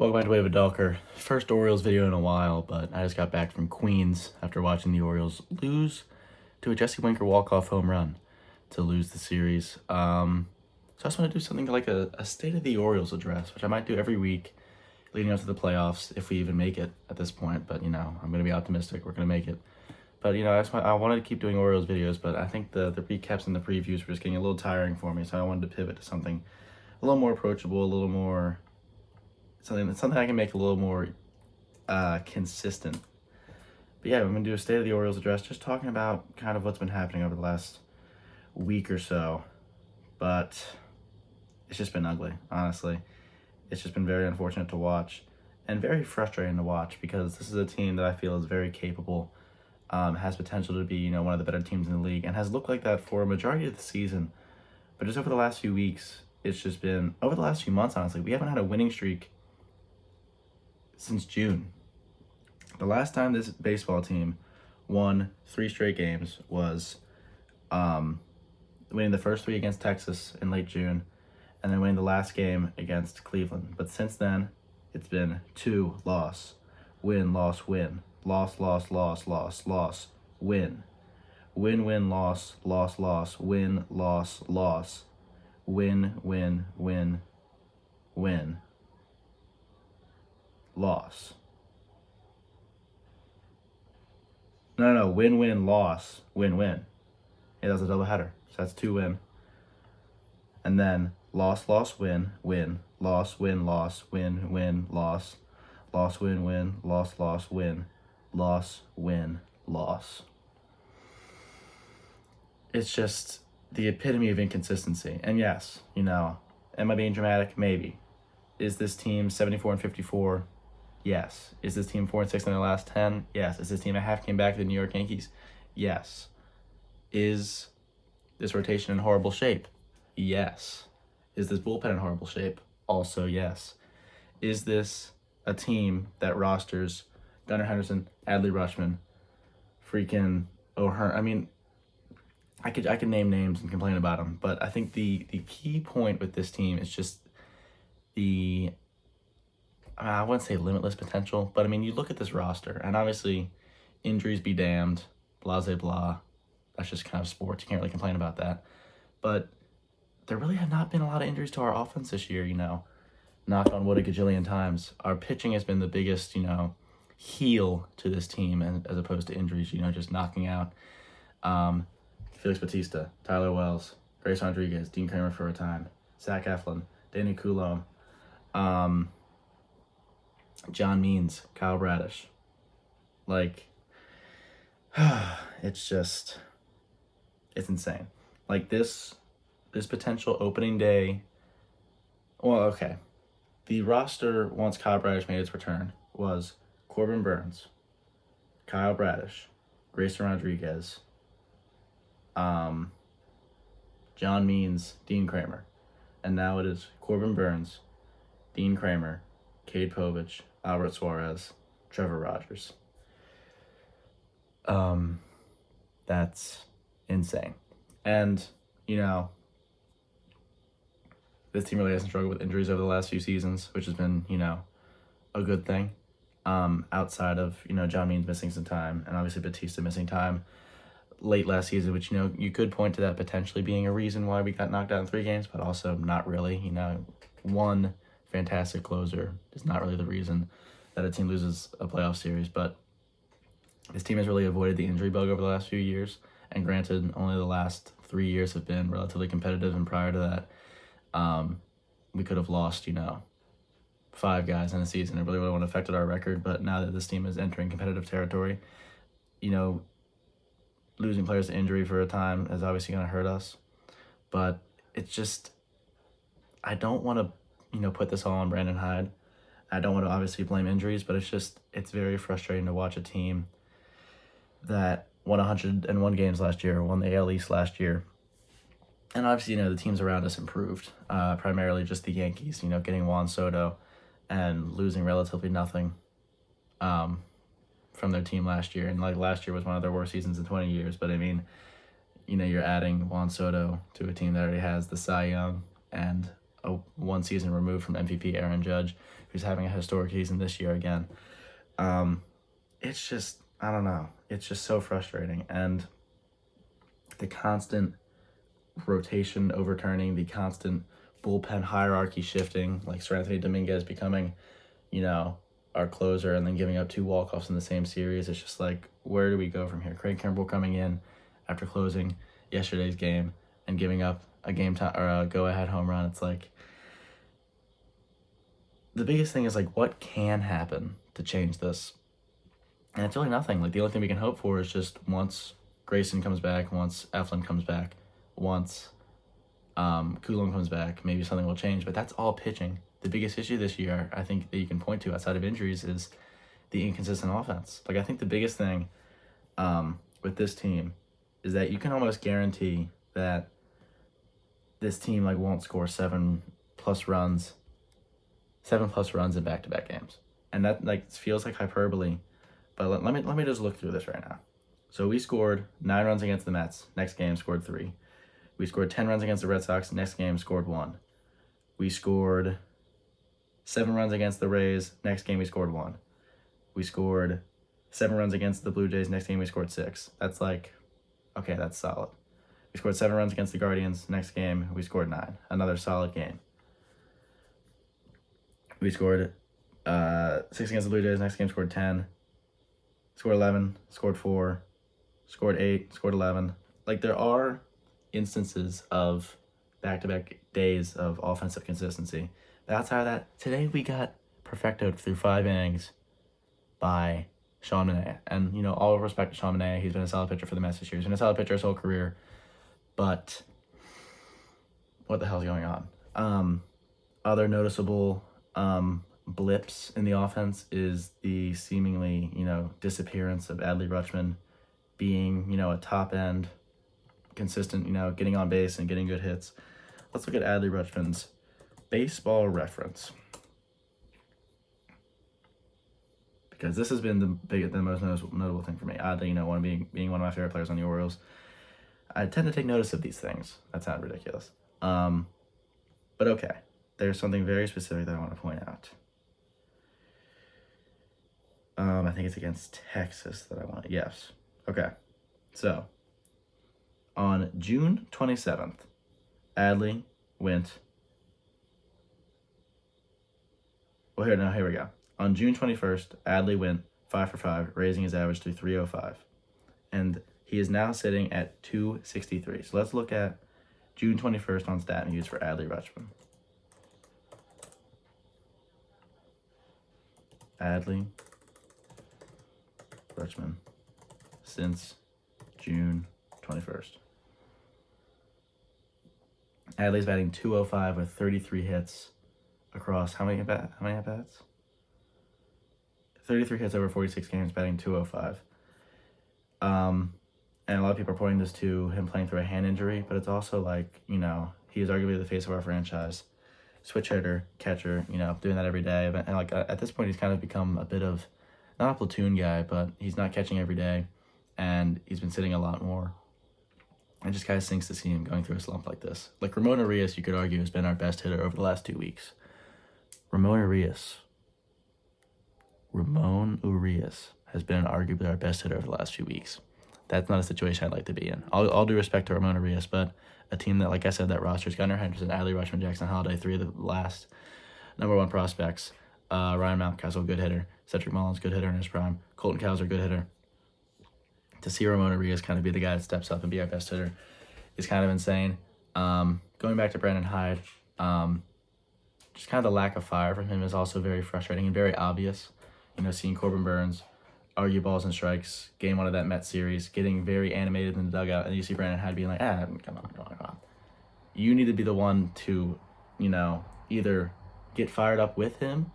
Welcome back to Wave of Dalker. First Orioles video in a while, but I just got back from Queens after watching the Orioles lose to a Jesse Winker walk-off home run to lose the series. So I just want to do something like a State of the Orioles address, which I might do every week leading up to the playoffs, if we even make it at this point. But, I'm going to be optimistic. We're going to make it. But, I wanted to keep doing Orioles videos, but I think the recaps and the previews were just getting a little tiring for me, so I wanted to pivot to something a little more approachable, a little more... something I can make a little more consistent. But yeah, I'm going to do a State of the Orioles address, just talking about kind of what's been happening over the last week or so. But it's just been ugly, honestly. It's just been very unfortunate to watch and very frustrating to watch, because this is a team that I feel is very capable, has potential to be, one of the better teams in the league, and has looked like that for a majority of the season. But just over the last few weeks, it's just been, over the last few months, honestly, we haven't had a winning streak since June. The last time this baseball team won 3 straight games was winning the first 3 against Texas in late June, and then winning the last game against Cleveland. But since then, it's been 2 loss, win, loss, win, loss, loss, loss, loss, loss, win, win, win, loss, loss, loss, win, loss, loss, win, win, win, win, loss. No, win, win, loss, win, win. Yeah, that's a doubleheader. So that's 2 win. And then loss, loss, win, win, loss, win, loss, win, win, loss, loss, win, win, loss, loss, win, loss, win, loss. It's just the epitome of inconsistency. And yes, am I being dramatic? Maybe. Is this team 74-54? Yes. Is this team 4-6 in their last 10? Yes. Is this team a half game back to the New York Yankees? Yes. Is this rotation in horrible shape? Yes. Is this bullpen in horrible shape? Also yes. Is this a team that rosters Gunnar Henderson, Adley Rutschman, freaking O'Hearn? I mean, I could name names and complain about them, but I think the key point with this team is just I wouldn't say limitless potential, but you look at this roster, and obviously injuries be damned, blah, blah, blah. That's just kind of sports. You can't really complain about that. But there really have not been a lot of injuries to our offense this year, knock on wood a gajillion times. Our pitching has been the biggest, heel to this team, and as opposed to injuries, just knocking out Felix Bautista, Tyler Wells, Grace Rodriguez, Dean Kramer for a time, Zach Eflin, Danny Coulomb, John Means, Kyle Bradish. It's insane. This potential opening day. Well, okay. The roster, once Kyle Bradish made its return, was Corbin Burns, Kyle Bradish, Grayson Rodriguez, John Means, Dean Kramer. And now it is Corbin Burns, Dean Kramer, Cade Povich, Albert Suarez, Trevor Rogers. That's insane. And, this team really hasn't struggled with injuries over the last few seasons, which has been, a good thing. Outside of, John Means missing some time, and obviously Bautista missing time late last season, which, you could point to that potentially being a reason why we got knocked out in 3 games, but also not really. One fantastic closer is not really the reason that a team loses a playoff series, but this team has really avoided the injury bug over the last few years, and granted, only the last 3 years have been relatively competitive, and prior to that, we could have lost, 5 guys in a season. It really would have affected our record, but now that this team is entering competitive territory, losing players to injury for a time is obviously going to hurt us. But it's just, I don't want to, put this all on Brandon Hyde. I don't want to obviously blame injuries, but it's very frustrating to watch a team that won 101 games last year, won the AL East last year. And obviously, the teams around us improved, primarily just the Yankees, getting Juan Soto and losing relatively nothing from their team last year. And last year was one of their worst seasons in 20 years. But you're adding Juan Soto to a team that already has the Cy Young and a 1 season removed from MVP Aaron Judge, who's having a historic season this year again. It's just, I don't know. It's just so frustrating. And the constant rotation overturning, the constant bullpen hierarchy shifting, like Sir Anthony Dominguez becoming, our closer and then giving up 2 walk-offs in the same series. It's just like, where do we go from here? Craig Kimbrell coming in after closing yesterday's game and giving up a game time or a go-ahead home run. It's like, the biggest thing is like, what can happen to change this? And it's really nothing. Like, the only thing we can hope for is just once Grayson comes back, once Eflin comes back, once Coulomb comes back, maybe something will change. But that's all pitching. The biggest issue this year, I think, that you can point to outside of injuries is the inconsistent offense. Like, I think the biggest thing with this team is that you can almost guarantee that this team like won't score 7+ runs in back-to-back games. And that like feels like hyperbole, but let me just look through this right now. So we scored 9 runs against the Mets. Next game scored 3. We scored 10 runs against the Red Sox. Next game scored 1. We scored 7 runs against the Rays. Next game we scored 1. We scored 7 runs against the Blue Jays. Next game we scored 6. That's like, okay, that's solid. We scored 7 runs against the Guardians. Next game we scored 9. Another solid game. We scored 6 against the Blue Jays. Next game scored 10. Scored 11. Scored 4. Scored 8. Scored 11. Like, there are instances of back-to-back days of offensive consistency. But outside of that, today we got perfected through 5 innings by Sean Manaea. And, all respect to Sean Manaea. He's been a solid pitcher for the Mets this year. He's been a solid pitcher his whole career. But what the hell's going on? Other noticeable blips in the offense is the seemingly, disappearance of Adley Rutschman being, a top-end, consistent, getting on base and getting good hits. Let's look at Adley Rutschman's baseball reference, because this has been the most notable thing for me. Adley, being one of my favorite players on the Orioles, I tend to take notice of these things. That sounds ridiculous. But okay, there's something very specific that I want to point out. I think it's against Texas that I want. Yes. Okay. So, on June 27th, Adley went. Well, here we go. On June 21st, Adley went 5 for 5, raising his average to 305. And he is now sitting at 263. So let's look at June 21st on stat news for Adley Rutschman. Adley Rutschman since June 21st. Adley's batting 205 with 33 hits across how many at-bats? 33 hits over 46 games, batting 205. And a lot of people are pointing this to him playing through a hand injury, but it's also like, he is arguably the face of our franchise. Switch hitter, catcher, doing that every day. And like at this point, he's kind of become a bit of, not a platoon guy, but he's not catching every day, and he's been sitting a lot more. It just kind of stinks to see him going through a slump like this. Like Ramon Urias, you could argue, has been our best hitter over the last 2 weeks. Ramon Urias has been arguably our best hitter over the last few weeks. That's not a situation I'd like to be in. All due respect to Ramon Urias, but a team that, like I said, that roster's Gunnar Henderson, Adley Rutschman, Jackson Holliday, 3 of the last number 1 prospects. Ryan Mountcastle, good hitter. Cedric Mullins, good hitter in his prime. Colton Cowser, good hitter. To see Ramon Urias kind of be the guy that steps up and be our best hitter is kind of insane. Going back to Brandon Hyde, just kind of the lack of fire from him is also very frustrating and very obvious. Seeing Corbin Burns argue balls and strikes, game 1 of that Mets series, getting very animated in the dugout, and you see Brandon Hyde being like, come on. You need to be the one to, either get fired up with him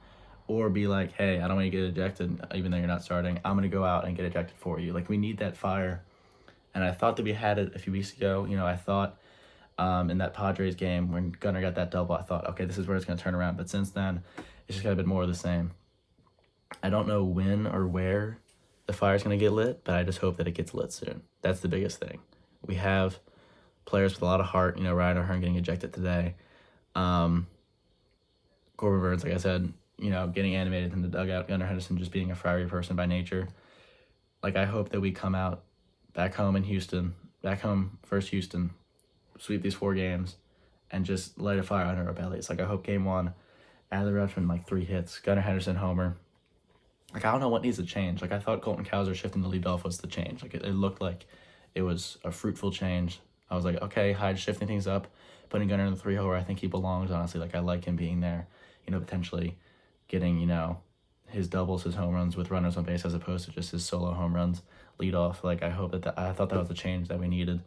or be like, hey, I don't want you to get ejected even though you're not starting. I'm going to go out and get ejected for you. Like, we need that fire. And I thought that we had it a few weeks ago. I thought in that Padres game when Gunnar got that double, I thought, okay, this is where it's going to turn around. But since then, it's just kind of been more of the same. I don't know when or where the fire's going to get lit, but I just hope that it gets lit soon. That's the biggest thing. We have players with a lot of heart. Ryan O'Hearn getting ejected today. Corbin Burns, like I said, getting animated in the dugout, Gunnar Henderson just being a fiery person by nature. Like, I hope that we come out back home, first Houston, sweep these 4 games, and just light a fire under our bellies. Like, I hope game 1, Adley Rutschman, like 3 hits, Gunnar Henderson homer. Like, I don't know what needs to change. Like, I thought Colton Cowser shifting to lead off was the change. Like, it looked like it was a fruitful change. I was like, okay, Hyde shifting things up, putting Gunnar in the 3 hole where I think he belongs, honestly. Like, I like him being there, potentially getting, his doubles, his home runs with runners on base as opposed to just his solo home runs lead off. Like, I hope I thought that was the change that we needed.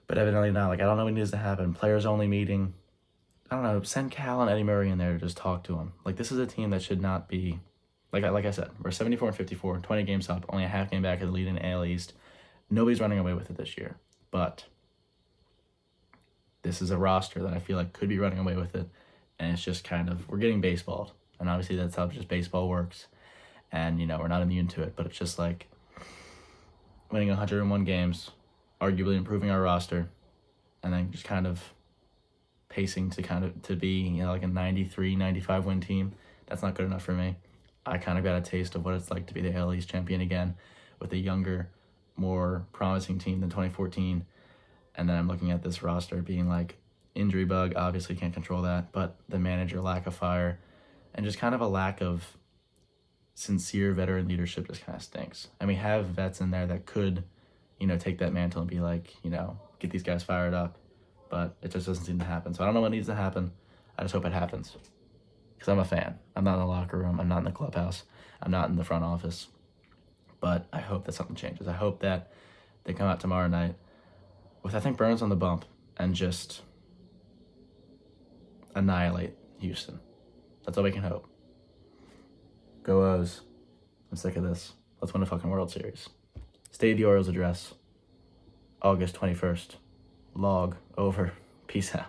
But evidently not. Like, I don't know what needs to happen. Players only meeting. I don't know. Send Cal and Eddie Murray in there to just talk to him. Like, this is a team that should not be. Like I said, we're 74-54, 20 games up, only a half game back of the lead in AL East. Nobody's running away with it this year. But this is a roster that I feel like could be running away with it. And it's just kind of, we're getting baseballed. And obviously that's how just baseball works. And, we're not immune to it. But it's just like winning 101 games, arguably improving our roster, and then just kind of pacing to be, like a 93, 95 win team. That's not good enough for me. I kind of got a taste of what it's like to be the AL East champion again with a younger, more promising team than 2014. And then I'm looking at this roster being like, injury bug, obviously can't control that, but the manager lack of fire and just kind of a lack of sincere veteran leadership just kind of stinks. And we have vets in there that could, take that mantle and be like, get these guys fired up. But it just doesn't seem to happen. So I don't know what needs to happen. I just hope it happens. Because I'm a fan. I'm not in the locker room. I'm not in the clubhouse. I'm not in the front office. But I hope that something changes. I hope that they come out tomorrow night with, I think, Burns on the bump and just annihilate Houston. That's all we can hope. Go O's. I'm sick of this. Let's win a fucking World Series. State of the Orioles address, August 21st. Log over. Peace out.